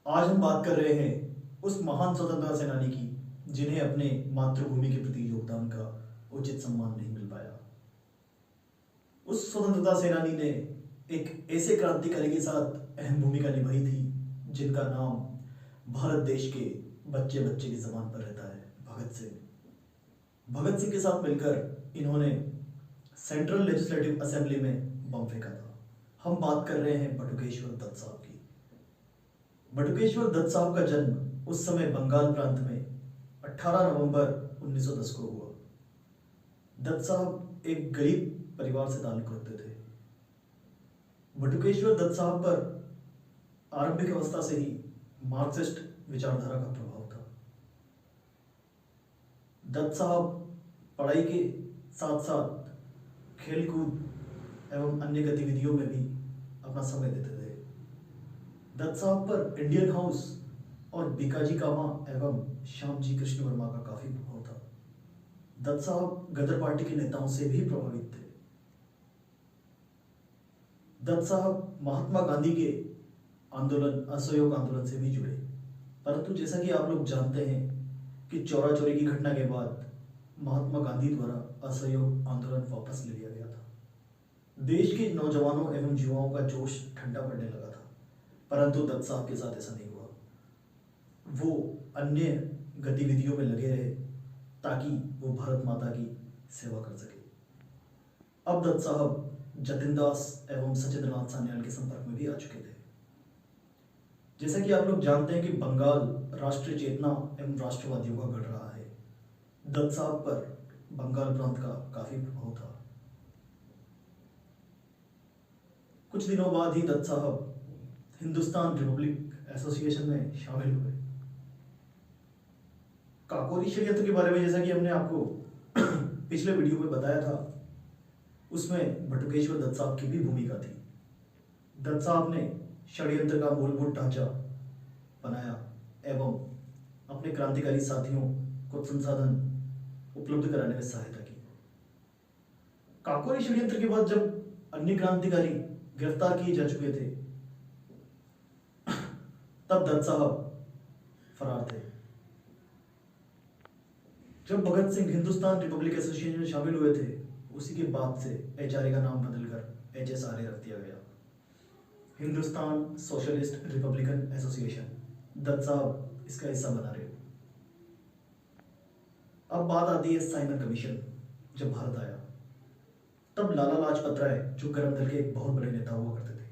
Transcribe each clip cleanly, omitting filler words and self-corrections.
आज हम बात कर रहे हैं उस महान स्वतंत्रता सेनानी की जिन्हें अपने मातृभूमि के प्रति योगदान का उचित सम्मान नहीं मिल पाया। उस स्वतंत्रता सेनानी ने एक ऐसे क्रांतिकारी के साथ अहम भूमिका निभाई थी जिनका नाम भारत देश के बच्चे बच्चे की जबान पर रहता है, भगत सिंह। भगत सिंह के साथ मिलकर इन्होंने सेंट्रल लेजिस्लेटिव असेंबली में बम फेंका था। हम बात कर रहे हैं बटुकेश्वर दत्त साहब की। बटुकेश्वर दत्त साहब का जन्म उस समय बंगाल प्रांत में 18 नवंबर 1910 को हुआ। दत्त साहब एक गरीब परिवार से ताल्लुक रखते थे। बटुकेश्वर दत्त साहब पर आरंभिक अवस्था से ही मार्क्सिस्ट विचारधारा का प्रभाव था। दत्त साहब पढ़ाई के साथ साथ खेलकूद एवं अन्य गतिविधियों में भी अपना समय देते थे। दत्त साहब पर इंडियन हाउस और बीकाजी कामा एवं श्यामजी कृष्ण वर्मा का काफी प्रभाव था। दत्त साहब गदर पार्टी के नेताओं से भी प्रभावित थे। दत्त साहब महात्मा गांधी के आंदोलन, असहयोग आंदोलन से भी जुड़े, परंतु जैसा कि आप लोग जानते हैं कि चौरा चौरी की घटना के बाद महात्मा गांधी द्वारा असहयोग आंदोलन वापस ले लिया गया था। देश के नौजवानों एवं युवाओं का जोश ठंडा पड़ने लगा था, परंतु दत्त साहब के साथ ऐसा नहीं हुआ। वो अन्य गतिविधियों में लगे रहे ताकि वो भारत माता की सेवा कर सके। अब दत्त साहब जतिन दास एवं सचिंद्रनाथ सान्याल के संपर्क में भी आ चुके थे। जैसा कि आप लोग जानते हैं कि बंगाल राष्ट्रीय चेतना एवं राष्ट्रवादियों का गढ़ रहा है। दत्त साहब पर बंगाल प्रांत का काफी प्रभाव था। कुछ दिनों बाद ही दत्त साहब हिंदुस्तान रिपब्लिक एसोसिएशन में शामिल हुए। काकोरी षड्यंत्र के बारे में जैसा कि हमने आपको पिछले वीडियो में बताया था, उसमें बटुकेश्वर दत्त साहब की भी भूमिका थी। दत्त साहब ने षड्यंत्र का मूलभूत ढांचा बनाया एवं अपने क्रांतिकारी साथियों को संसाधन उपलब्ध कराने में सहायता की। काकोरी षड्यंत्र के बाद जब अन्य क्रांतिकारी गिरफ्तार किए जा चुके थे, तब दत्त साहब फरार थे। जब भगत सिंह हिंदुस्तान रिपब्लिक एसोसिएशन में शामिल हुए थे, उसी के बाद से एचआरए का नाम बदलकर एचएसआरए रख दिया गया, Hindustan socialist republican association. Dutt साहब इसका हिस्सा बना रहे। अब बात आती है साइमन कमीशन। जब भारत आया तब लाला लाजपत राय, जो करम दल के एक बहुत बड़े नेता हुआ करते थे,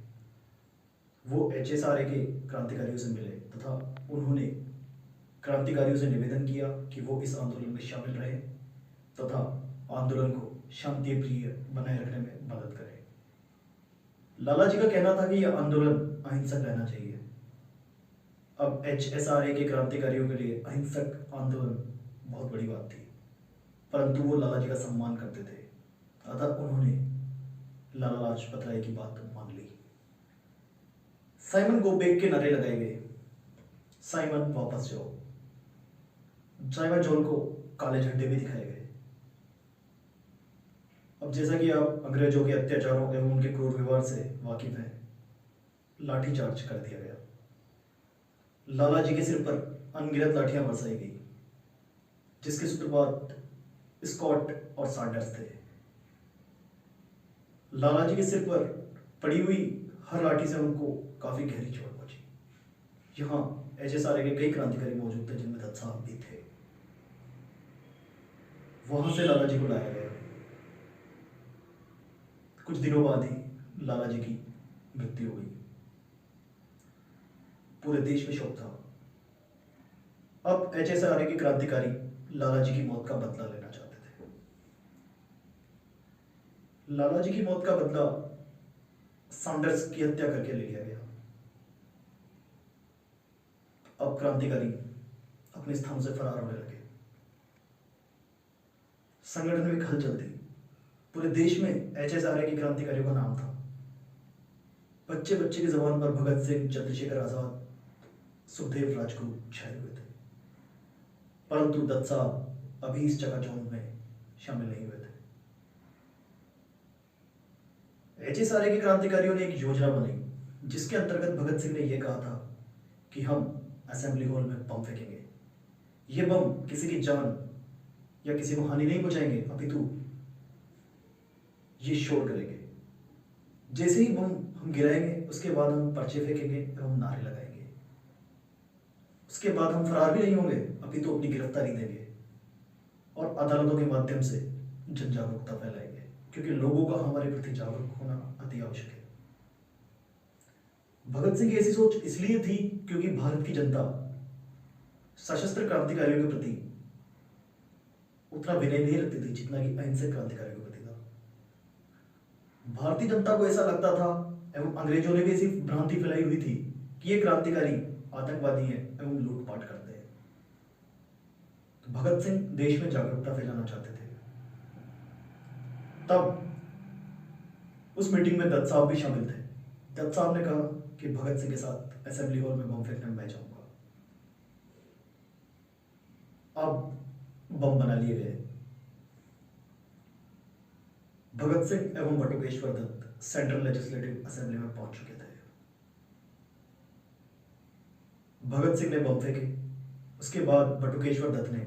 वो एचएसआरए के क्रांतिकारियों से मिले तथा उन्होंने क्रांतिकारियों से निवेदन किया कि वो इस आंदोलन में शामिल रहे तथा आंदोलन को शांति प्रिय बनाए रखने में मदद करें। लाला जी का कहना था कि यह आंदोलन अहिंसक रहना चाहिए। अब एचएसआरए के क्रांतिकारियों के लिए अहिंसक आंदोलन बहुत बड़ी बात थी, परंतु वो लाला जी का सम्मान करते थे, अतः उन्होंने लाला लाजपत राय की बात मान ली। साइमन गो बैक के नारे लगाए गए। साइमन वापस जाओ। साइमन जॉन को काले झंडे भी दिखाए गए। अब जैसा कि आप अंग्रेजों के अत्याचारों एवं उनके क्रूर व्यवहार से वाकिफ हैं, लाठीचार्ज कर दिया गया। लाला जी के सिर पर अनगिनत लाठियां बरसाई गई, जिसके सूत्रपात स्कॉट और सैंडर्स थे। लाला जी के सिर पर पड़ी हुई हर लाठी से उनको काफी गहरी चोट पहुंची। यहाँ एचएसआरए के कई क्रांतिकारी मौजूद थे, जिनमें दत्त साहब भी थे। वहां से लाला जी को लाया गया। कुछ दिनों बाद ही लाला जी की मृत्यु हुई। पूरे देश में शोक था। अब एचएसआरए के क्रांतिकारी लाला जी की मौत का बदला लेना चाहते थे। लाला जी की मौत का बदला सैंडर्स की हत्या करके ले लिया गया। अब क्रांतिकारी अपने स्थान से फरार होने लगे। संगठन में हलचल थी। पूरे देश में एचएसआरए के क्रांतिकारियों का नाम था। बच्चे बच्चे की जबान पर भगत सिंह, चंद्रशेखर आजाद, सुखदेव राजगुरु छाए हुए थे, परंतु दत्त साहब अभी इस चकाचौंध में शामिल नहीं हुए थे। एचएसआरए के क्रांतिकारियों ने एक योजना बनाई, जिसके अंतर्गत भगत सिंह ने यह कहा था कि हम असेंबली हॉल में बम फेंकेंगे। ये बम किसी की जान या किसी को हानि नहीं पहुंचाएंगे, अपितु ये शोर करेंगे। जैसे ही बम हम गिराएंगे उसके बाद हम पर्चे फेंकेंगे एवं नारे लगाएंगे। उसके बाद हम फरार भी नहीं होंगे, अपितु अपनी गिरफ्तारी देंगे और अदालतों के माध्यम से जन जागरूकता फैलाएंगे, क्योंकि लोगों का हमारे प्रति जागरूक होना अति आवश्यक है। भगत सिंह की ऐसी सोच इसलिए थी क्योंकि भारत की जनता सशस्त्र क्रांतिकारियों के प्रति उतना विनय नहीं रखती थी जितना कि अहिंसक क्रांतिकारियों के प्रति था। भारतीय जनता को ऐसा लगता था एवं अंग्रेजों ने भी ऐसी भ्रांति फैलाई हुई थी कि ये क्रांतिकारी आतंकवादी हैं एवं लूटपाट करते हैं। तो भगत सिंह देश में जागरूकता फैलाना चाहते थे। तब उस मीटिंग में दत्त साहब भी शामिल थे। दत्त साहब ने कहा कि भगत सिंह के साथ असेंबली हॉल में बम फेंकने में मैं जाऊंगा। अब बम बना लिए गए। भगत सिंह एवं Batukeshwar Dutt central legislative assembly में पहुंच चुके थे। भगत सिंह ने बम फेंके, उसके बाद बटुकेश्वर दत्त ने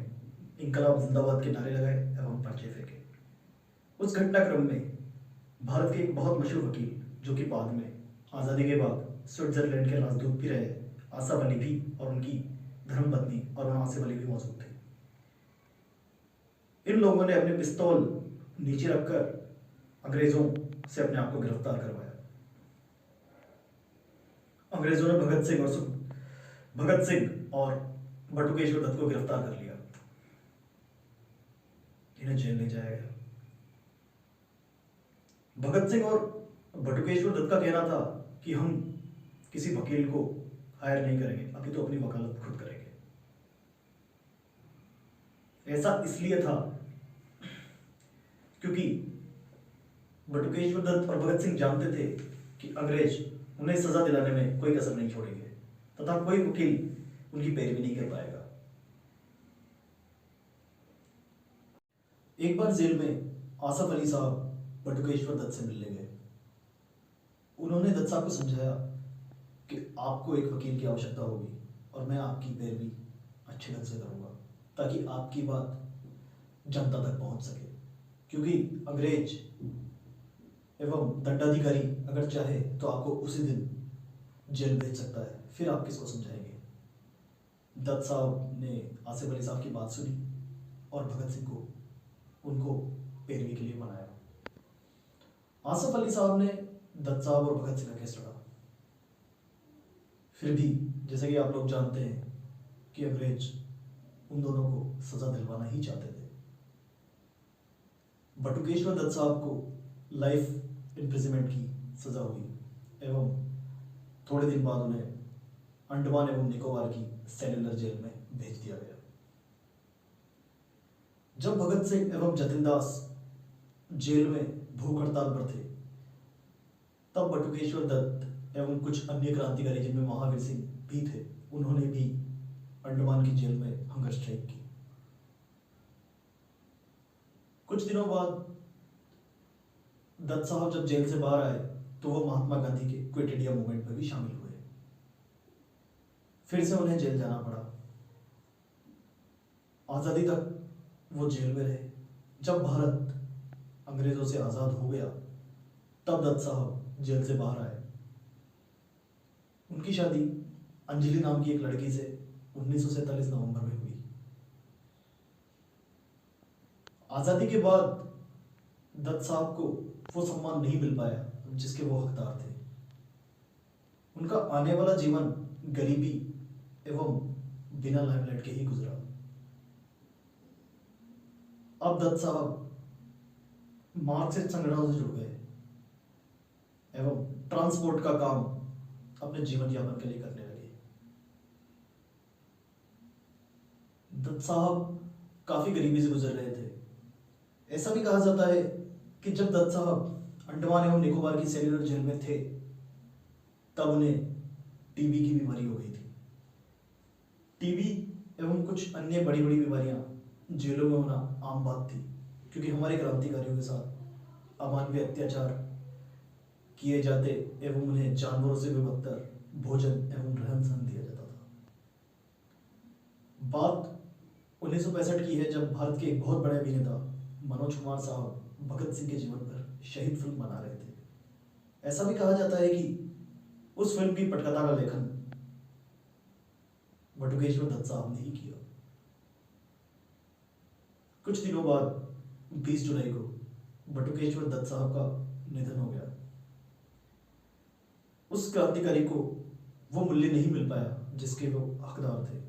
इंकलाब जिंदाबाद के नारे लगाए एवं पर्चे फेंके। उस घटनाक्रम में भारत के एक बहुत मशहूर वकील, जो कि बाद में आज़ादी के बाद स्विट्जरलैंड के राजदूत भी रहे, आसफ अली भी, और उनकी धर्मपत्नी अरुणा आसिफ अली भी मौजूद थी। इन लोगों ने अपने पिस्तौल नीचे रखकर अंग्रेजों से अपने आप को गिरफ्तार करवाया। अंग्रेजों ने भगत सिंह और बटुकेश्वर दत्त को गिरफ्तार कर लिया। इन्हें जेल ले जाया गया। भगत सिंह और बटुकेश्वर दत्त का कहना था कि हम किसी वकील को हायर नहीं करेंगे, अभी तो अपनी वकालत खुद करेंगे। ऐसा इसलिए था क्योंकि बटुकेश्वर दत्त और भगत सिंह जानते थे कि अंग्रेज उन्हें सजा दिलाने में कोई कसर नहीं छोड़ेंगे तथा कोई वकील उनकी पैरवी नहीं कर पाएगा। एक बार जेल में आसफ अली साहब बटुकेश्वर दत्त से मिलने गए। उन्होंने दत्त साहब को समझाया कि आपको एक वकील की आवश्यकता होगी और मैं आपकी पैरवी अच्छे ढंग से करूंगा ताकि आपकी बात जनता तक पहुंच सके, क्योंकि अंग्रेज एवं दंडाधिकारी अगर चाहे तो आपको उसी दिन जेल भेज सकता है, फिर आप किसको समझाएंगे। दत्त साहब ने आसिफ अली साहब की बात सुनी और भगत सिंह को उनको पैरवी के लिए मनाया। आसिफ अली साहब ने दत्त साहब और भगत सिंह का केस लड़ा। फिर भी जैसा कि आप लोग जानते हैं कि अंग्रेज उन दोनों को सजा दिलवाना ही चाहते थे। बटुकेश्वर दत्त साहब को लाइफ इम्प्रिजनमेंट की सजा हुई एवं थोड़े दिन बाद उन्हें अंडमान एवं निकोबार की सेल्युलर जेल में भेज दिया गया। जब भगत सिंह एवं जतिन दास जेल में भूख हड़ताल पर थे, तब बटुकेश्वर दत्त एवं कुछ अन्य क्रांतिकारी जिनमें महावीर सिंह भी थे, उन्होंने भी अंडमान की जेल में हंगर स्ट्राइक की। कुछ दिनों बाद दत्त साहब जब जेल से बाहर आए तो वो महात्मा गांधी के क्विट इंडिया मूवमेंट में भी शामिल हुए। फिर से उन्हें जेल जाना पड़ा। आजादी तक वो जेल में रहे। जब भारत अंग्रेजों से आजाद हो गया तब दत्त साहब जेल से बाहर आए। उनकी शादी अंजलि नाम की एक लड़की से 1947 नवंबर में हुई। आजादी के बाद दत्त साहब को वो सम्मान नहीं मिल पाया जिसके वो हकदार थे। उनका आने वाला जीवन गरीबी एवं बिना लाइमलाइट के ही गुजरा। अब दत्त साहब मार्क्सिस्ट संगठनों से जुड़ गए एवं ट्रांसपोर्ट का काम अपने जीवन यापन के लिए करने लगे। दत्त साहब काफी गरीबी से गुजर रहे थे। ऐसा भी कहा जाता है कि जब दत्त साहब अंडमान एवं निकोबार की सेल्युलर जेल में थे तब उन्हें टीबी की बीमारी हो गई थी। टीबी एवं कुछ अन्य बड़ी बड़ी बीमारियां जेलों में होना आम बात थी, क्योंकि हमारे क्रांतिकारियों के साथ अमानवीय अत्याचार किए जाते एवं उन्हें जानवरों से भी बदतर भोजन एवं रहन सहन दिया जाता था। 1965 की है, जब भारत के एक बहुत बड़े अभिनेता मनोज कुमार साहब भगत सिंह के जीवन पर शहीद फिल्म बना रहे थे। ऐसा भी कहा जाता है कि उस फिल्म की पटकथा का लेखन बटुकेश्वर दत्त साहब ने ही किया। कुछ दिनों बाद 20 जुलाई को बटुकेश्वर दत्त साहब का निधन हो गया। उस क्रांतिकारी को वो मूल्य नहीं मिल पाया जिसके वो हकदार थे।